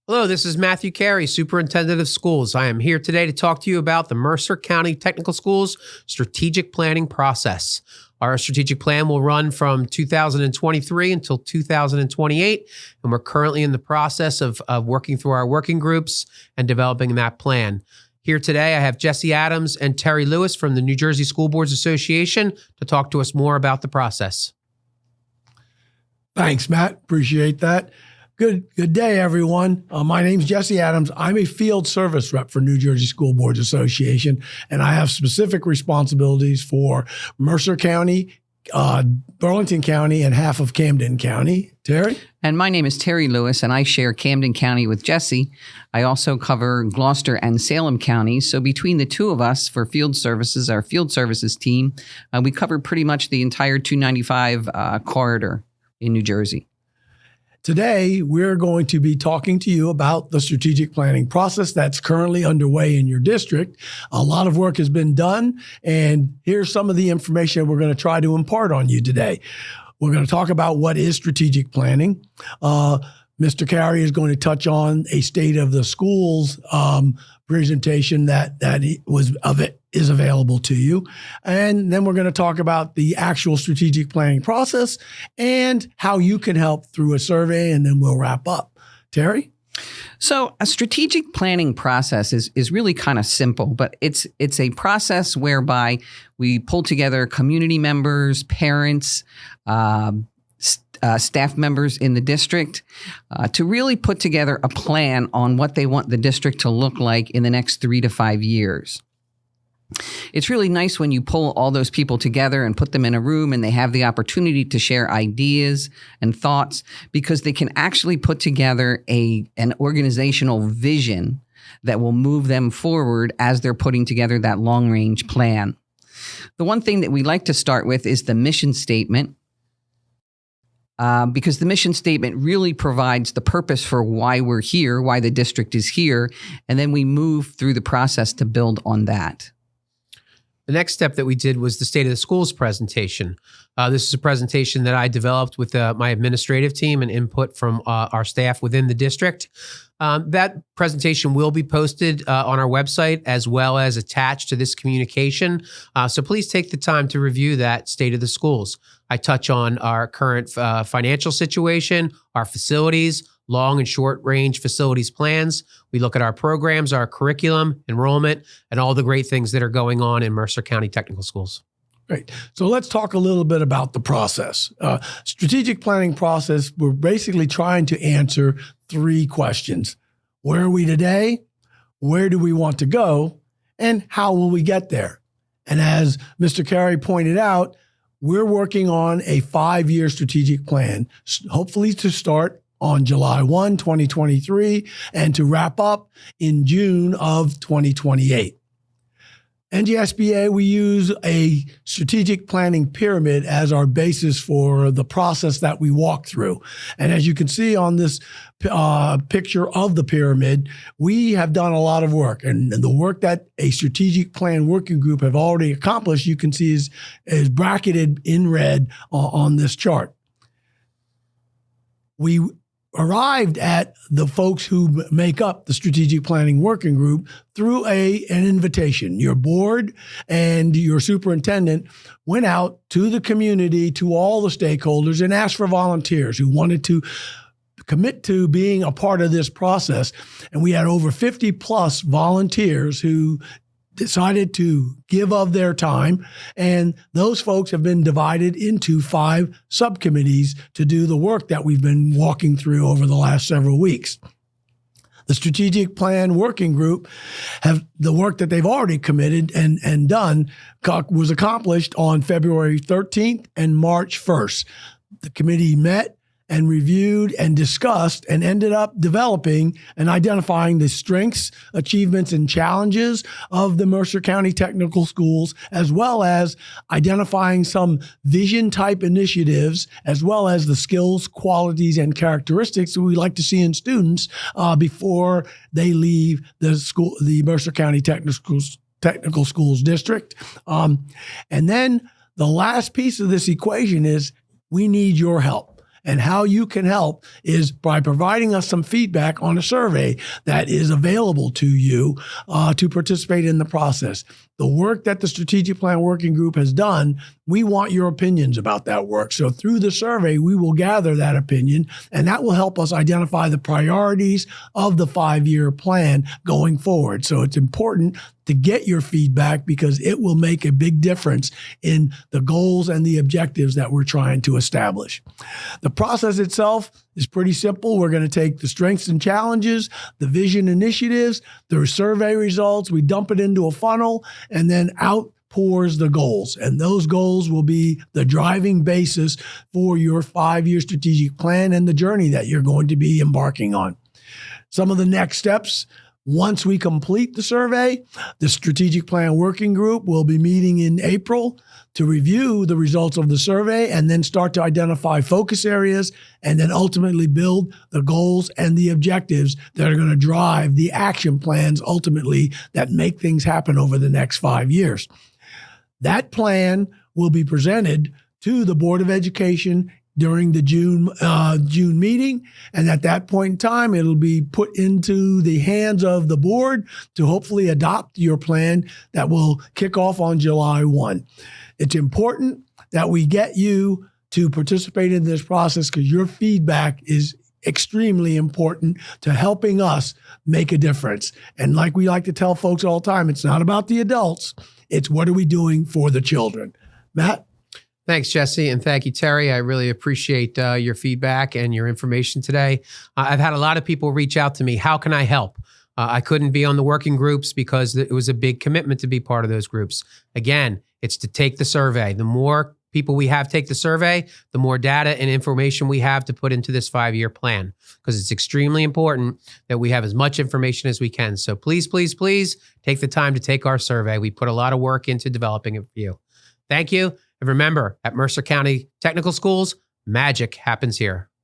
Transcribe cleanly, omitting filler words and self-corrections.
Hello, this is Matthew Carey, Superintendent of Schools. I am here today to talk to you about the Mercer County Technical Schools strategic planning process. Our strategic plan will run from 2023 until 2028, and we're currently in the process of working through our working groups and developing that plan. Here today, I have Jesse Adams and Terry Lewis from the New Jersey School Boards Association to talk to us more about the process. Thanks, Matt. Appreciate that. Good day, everyone. My name's Jesse Adams. I'm a field service rep for New Jersey School Boards Association, and I have specific responsibilities for Mercer County, Burlington County, and half of Camden County. Terry? And my name is Terry Lewis, and I share Camden County with Jesse. I also cover Gloucester and Salem counties. So between the two of us for field services, our field services team, we cover pretty much the entire 295 corridor in New Jersey. Today, we're going to be talking to you about the strategic planning process that's currently underway in your district. A lot of work has been done, and here's some of the information we're going to try to impart on you today. We're going to talk about what is strategic planning. Mr. Carey is going to touch on a state of the schools presentation that is available to you. And then we're going to talk about the actual strategic planning process and how you can help through a survey, and then we'll wrap up. Terry? So a strategic planning process is really kind of simple, but it's a process whereby we pull together community members, parents, staff members in the district to really put together a plan on what they want the district to look like in the next 3 to 5 years. It's really nice when you pull all those people together and put them in a room and they have the opportunity to share ideas and thoughts, because they can actually put together an organizational vision that will move them forward as they're putting together that long-range plan. The one thing that we like to start with is the mission statement. Because the mission statement really provides the purpose for why we're here, why the district is here, and then we move through the process to build on that. The next step that we did was the State of the Schools presentation. This is a presentation that I developed with my administrative team and input from our staff within the district. That presentation will be posted on our website as well as attached to this communication. So please take the time to review that State of the Schools. I touch on our current financial situation, our facilities, long and short range facilities plans. We look at our programs, our curriculum, enrollment, and all the great things that are going on in Mercer County Technical Schools. Great. So let's talk a little bit about the process. Strategic planning process, we're basically trying to answer 3 questions. Where are we today? Where do we want to go? And how will we get there? And as Mr. Carey pointed out, we're working on a 5-year strategic plan, hopefully to start on July 1, 2023, and to wrap up in June of 2028. NJSBA, we use a strategic planning pyramid as our basis for the process that we walk through. And as you can see on this picture of the pyramid, we have done a lot of work. And the work that a strategic plan working group have already accomplished, you can see is bracketed in red on this chart. We arrived at the folks who make up the strategic planning working group through an invitation. Your board and your superintendent went out to the community, to all the stakeholders, and asked for volunteers who wanted to commit to being a part of this process. And we had over 50 plus volunteers who decided to give of their time, and those folks have been divided into 5 subcommittees to do the work that we've been walking through over the last several weeks. The strategic plan working group the work that they've already committed and done was accomplished on February 13th and March 1st. The committee met and reviewed and discussed and ended up developing and identifying the strengths, achievements, and challenges of the Mercer County Technical Schools, as well as identifying some vision-type initiatives, as well as the skills, qualities, and characteristics that we like to see in students before they leave the Mercer County Technical Schools District. And then the last piece of this equation is we need your help. And how you can help is by providing us some feedback on a survey that is available to you to participate in the process. The work that the Strategic Plan Working Group has done, we want your opinions about that work. So through the survey, we will gather that opinion, and that will help us identify the priorities of the 5-year plan going forward. So it's important to get your feedback because it will make a big difference in the goals and the objectives that we're trying to establish. The process itself is pretty simple. We're going to take the strengths and challenges, the vision initiatives, the survey results, we dump it into a funnel, and then out pours the goals. And those goals will be the driving basis for your 5-year strategic plan and the journey that you're going to be embarking on. Some of the next steps: once we complete the survey, the Strategic Plan Working Group will be meeting in April to review the results of the survey and then start to identify focus areas and then ultimately build the goals and the objectives that are going to drive the action plans ultimately that make things happen over the next 5 years. That plan will be presented to the Board of Education during the June meeting. And at that point in time, it'll be put into the hands of the board to hopefully adopt your plan that will kick off on July 1. It's important that we get you to participate in this process because your feedback is extremely important to helping us make a difference. And like we like to tell folks all the time, it's not about the adults, it's what are we doing for the children. Matt? Thanks, Jesse, and thank you, Terry. I really appreciate your feedback and your information today. I've had a lot of people reach out to me. How can I help? I couldn't be on the working groups because it was a big commitment to be part of those groups. Again, it's to take the survey. The more people we have take the survey, the more data and information we have to put into this 5-year plan, because it's extremely important that we have as much information as we can. So please, please, please take the time to take our survey. We put a lot of work into developing it for you. Thank you. And remember, at Mercer County Technical Schools, magic happens here.